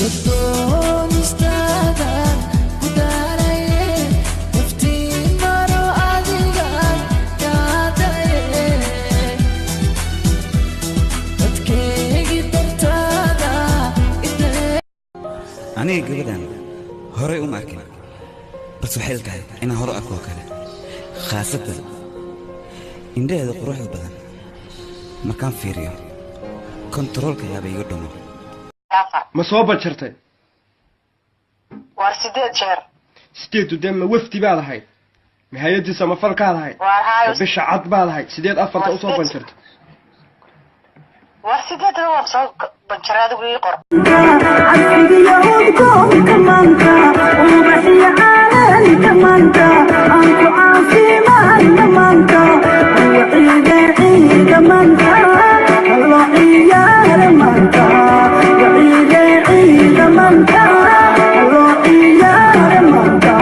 أنا قبلان هراي أماكن بس وحيلتها إن هراء أكو كله خاصة إن ده هذا قروح البدن مكان فيريو كنترول كيا بيقدمه ما صوبت شرطي وارسيدات شهر سيدو دم وفتي بعد هاي نهايتي سما فرق على هاي بش عط بعد هاي سيدات أفرت أو صوبت شرطي وارسيدات هو صوب بنشراد ويقر عالسيدي يومكم كمانكا ومحي عالي كمانكا أنكو عاصمة كمانكا وعيدي كمانكا الله إياه كمانكا وعيدي كمانكا الله إياه كمانكا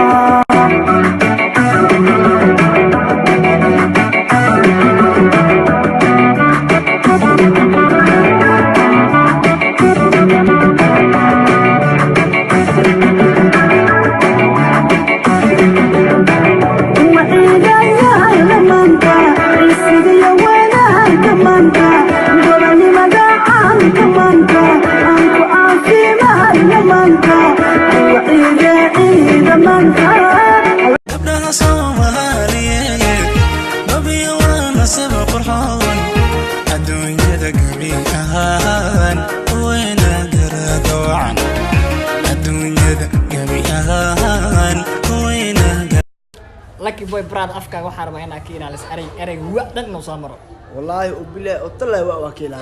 لكن بوي براد أفكار وحرمة هنا كينا لس أري وقت نصامره والله وبلا أطلع وأكيد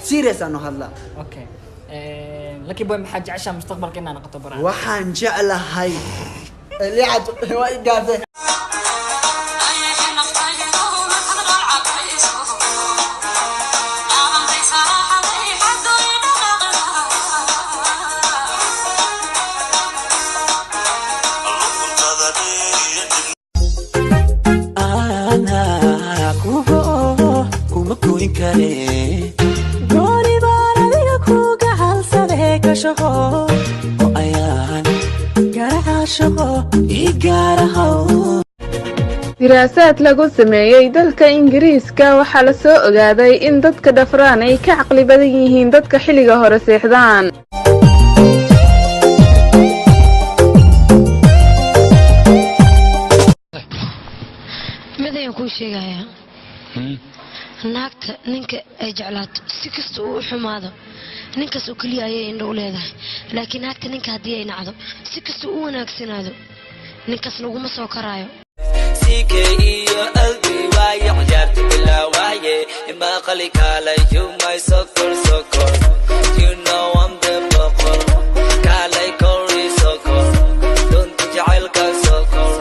سيريس أنا هلا أوكي لكن بوي محج عشان مستقبل كنا نقطة براد وحن جعل هاي اللي عاد هو إجازة دراسات lagu sameeyay dalka Ingiriiska waxa la soo ogaaday in dadka dhafraan ay ka caqli badan yihiin dadka xilliga hore seexdaan. Midaan ku sheegaya naagta ninka ay jeclaato si kasta uu xumaado ninkaas oo kaliya ay indho u leedahay laakiin naagta ninka hadii ay nacdo si kasta uu wanaagsanaado ninkaas laguma soo karaayo iyo qalbi waaye ciyaarta bilaawaye ima qali kala you my sokol you know I'm the bubble kala kori sokol don't jacayl ka sokol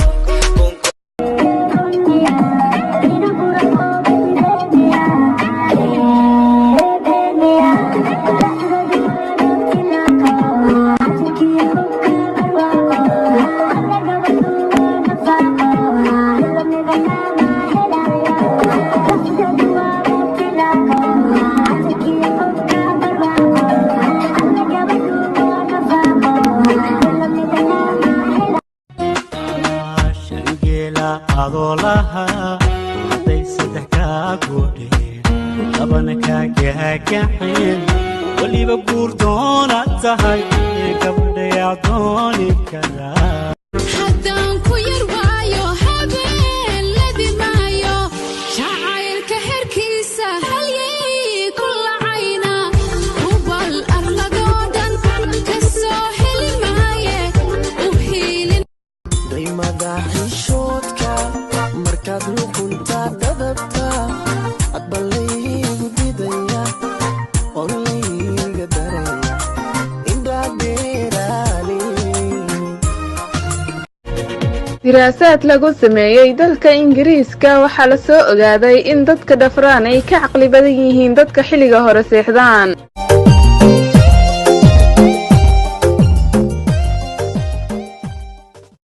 waliba guurdoona tahay gabdhayaa dooni karaa haddaan ku yar waayo habeen la dimaayo shacaylka xerkiisa halyay ku lacayna hubal arladoo dhan ka soo heli maaye u hiilin daymada xishoodka markaad luqunta dadabta adbalaygu didaya دراسات lagu sameeyay dalka Ingiriiska waxa la soo ogaaday in dadka dhafraan ay ka caqli badan yihiin dadka xilliga hore seexdaan.